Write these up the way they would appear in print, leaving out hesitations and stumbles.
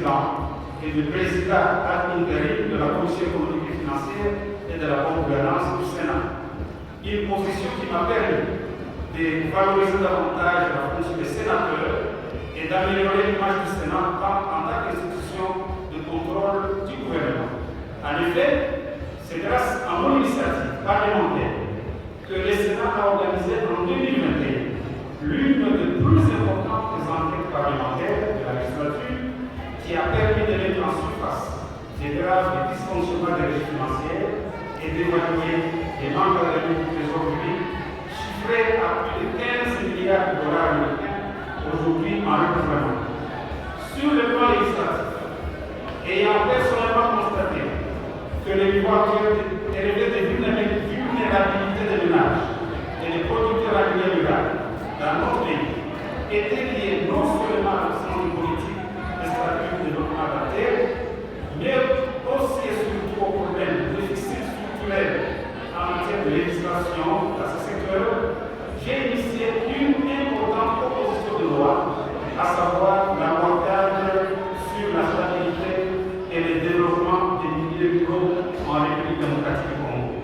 président et de président ad interim de la Commission économique et financière et de la bonne gouvernance du Sénat. Une position qui m'a permis de valoriser davantage la fonction des sénateurs et d'améliorer l'image du Sénat en tant qu'institution de contrôle du gouvernement. En effet, c'est grâce à mon initiative parlementaire que le Sénat a organisé en 2021 l'une des plus importantes enquêtes parlementaires de la législature qui a permis de mettre en surface des graves dysfonctionnements des régimes financières et d'évaluer les manques à la du trésor public chiffrés à plus de 15 milliards de dollars américains aujourd'hui en recouvrement. Sur le plan législatif, ayant personnellement constaté que le niveau actuel élevait des vulnérabilités des ménages et des producteurs agricoles ruraux dans notre pays était lié non seulement à l'absence de politique de stratégie de développement adapté, mais aussi et surtout au problème de déficit structurel en matière de législation dans ce secteur, j'ai initié une importante proposition de loi, à savoir la loi cadre sur la stabilité et le développement des milieux ruraux en République démocratique du Congo.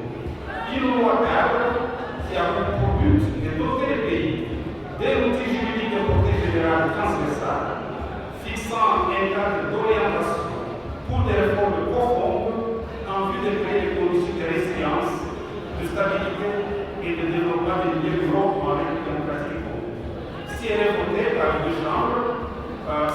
Une loi cadre qui a pour but de doter les pays d'un outil juridique de portée générale transversale, fixant un cadre d'orientation pour des réformes profondes en vue de créer des conditions de résilience, de stabilité et de développement des milieux ruraux en République démocratique du Congo. Si elle est votée par les deux chambres,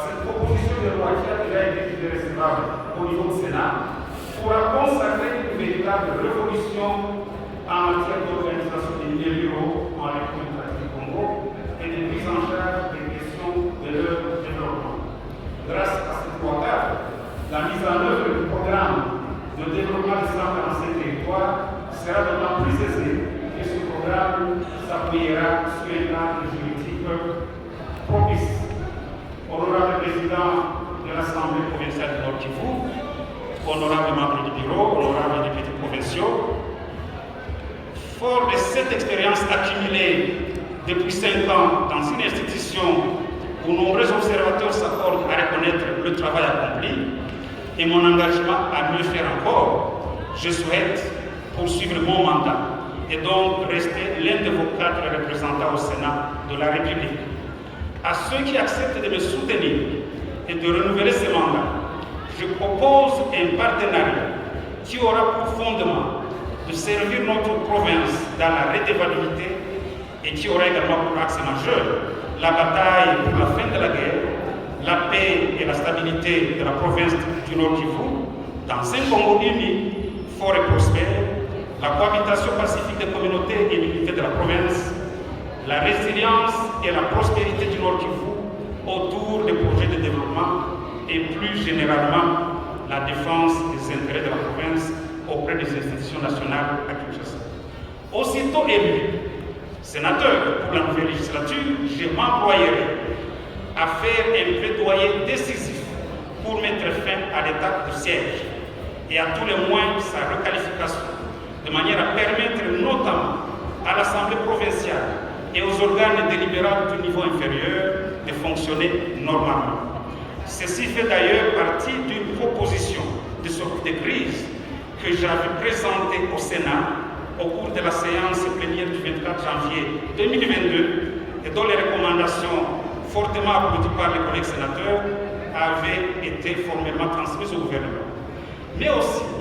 cette proposition de loi qui a déjà été jugée recevable au niveau du Sénat pourra consacrer une véritable révolution en matière d'organisation des milieux ruraux en République démocratique du Congo et de prise en charge des questions de leur développement. Grâce à cette loi cadre, la mise en œuvre du programme de développement des 145 territoires sera d'autant plus aisée que ce programme s'appuiera sur un cadre juridique propice. Honorable président de l'Assemblée provinciale du Nord Kivu, honorable membre du bureau, honorable députés provinciaux, fort de cette expérience accumulée depuis 5 ans dans une institution où nombreux observateurs s'accordent à reconnaître le travail accompli et mon engagement à mieux faire encore, je souhaite poursuivre mon mandat et donc rester l'un de vos 4 représentants au Sénat de la République. À ceux qui acceptent de me soutenir et de renouveler ce mandat, je propose un partenariat qui aura pour fondement de servir notre province dans la redevabilité et qui aura également pour axe majeur la bataille pour la fin de la guerre, la paix et la stabilité de la province du Nord Kivu, dans un Congo uni, fort et prospère, la cohabitation pacifique des communautés et l'unité de la province, la résilience et la prospérité du Nord Kivu autour des projets de développement et plus généralement la défense des intérêts de la province auprès des institutions nationales à Kinshasa. Aussitôt élu sénateur pour la nouvelle législature, je m'employerai à faire un plaidoyer décisif pour mettre fin à l'état du siège et à tous les moyens sa requalification, de manière à permettre notamment à l'Assemblée provinciale et aux organes délibérants du niveau inférieur de fonctionner normalement. Ceci fait d'ailleurs partie d'une proposition de sortie de crise que j'avais présentée au Sénat au cours de la séance plénière du 24 janvier 2022 et dont les recommandations fortement applaudies par les collègues sénateurs avaient été formellement transmises au gouvernement. Mais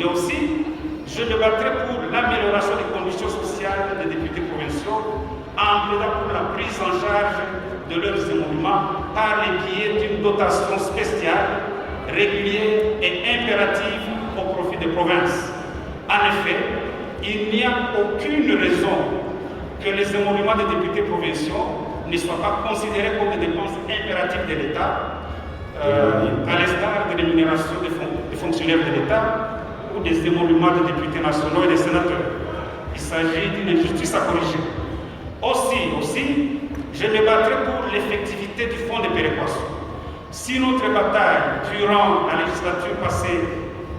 aussi, je me battrai pour l'amélioration des conditions sociales des députés provinciaux en plaidant pour la prise en charge de leurs émoluments par le biais d'une dotation spéciale, régulière et impérative au profit des provinces. En effet, il n'y a aucune raison que les émoluments des députés provinciaux ne soient pas considérés comme des dépenses impératives de l'État, à l'instar des rémunérations des fonctionnaires de l'État ou des émoluments des députés nationaux et des sénateurs. Il s'agit d'une injustice à corriger. Aussi, je me battrai pour l'effectivité du fonds de péréquation. Si notre bataille durant la législature passée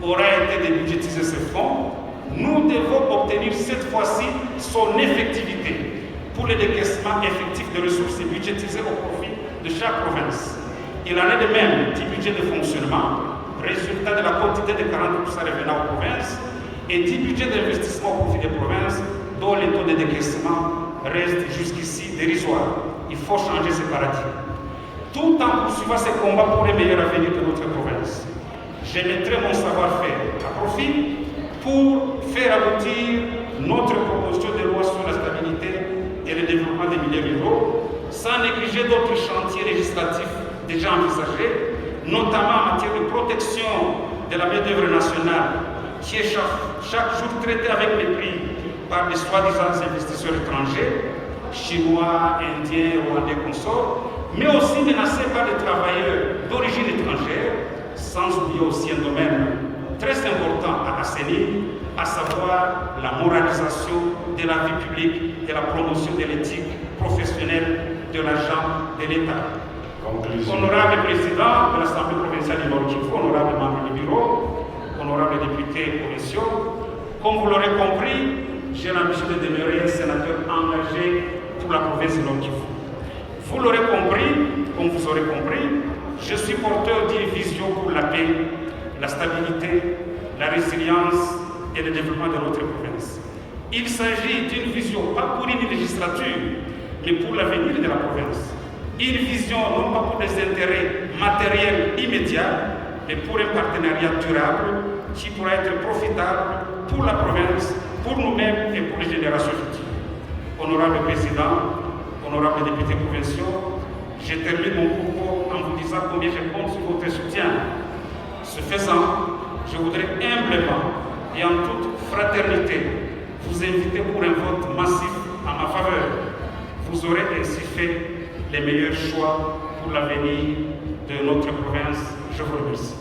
aura été de budgétiser ce fonds, nous devons obtenir cette fois-ci son effectivité pour le décaissement effectif de ressources budgétisées au profit de chaque province. Il en est de même du budget de fonctionnement. décaissement, résultat de la quantité de 40% revenant aux provinces, et du budget d'investissement au profit des provinces, dont les taux de décaissement restent jusqu'ici dérisoires. Il faut changer ce paradigme. Tout en poursuivant ces combats pour le meilleur avenir de notre province, je mettrai mon savoir-faire à profit pour faire aboutir notre proposition de loi sur la stabilité et le développement des milieux ruraux, sans négliger d'autres chantiers législatifs déjà envisagés, notamment en matière de protection de la main-d'œuvre nationale, qui est chaque jour traitée avec mépris par les soi-disant investisseurs étrangers, chinois, indiens, rwandais, consorts, mais aussi menacés par les travailleurs d'origine étrangère, sans oublier aussi un domaine très important à assainir, à savoir la moralisation de la vie publique et la promotion de l'éthique professionnelle de l'agent de l'État. Honorable président de l'Assemblée provinciale du Nord-Kivu, honorable membre du bureau, honorables députés provinciaux, comme vous l'aurez compris, j'ai l'ambition de demeurer un sénateur engagé pour la province du Nord-Kivu. Vous l'aurez compris, comme vous aurez compris, je suis porteur d'une vision pour la paix, la stabilité, la résilience et le développement de notre province. Il s'agit d'une vision pas pour une législature, mais pour l'avenir de la province. Une vision non pas pour des intérêts matériels immédiats, mais pour un partenariat durable qui pourra être profitable pour la province, pour nous-mêmes et pour les générations futures. Honorable président, honorables députés provinciaux, je termine mon propos en vous disant combien je compte sur votre soutien. Ce faisant, je voudrais humblement et en toute fraternité vous inviter pour un vote massif en ma faveur. Vous aurez ainsi fait les meilleurs choix pour l'avenir de notre province. Je vous remercie.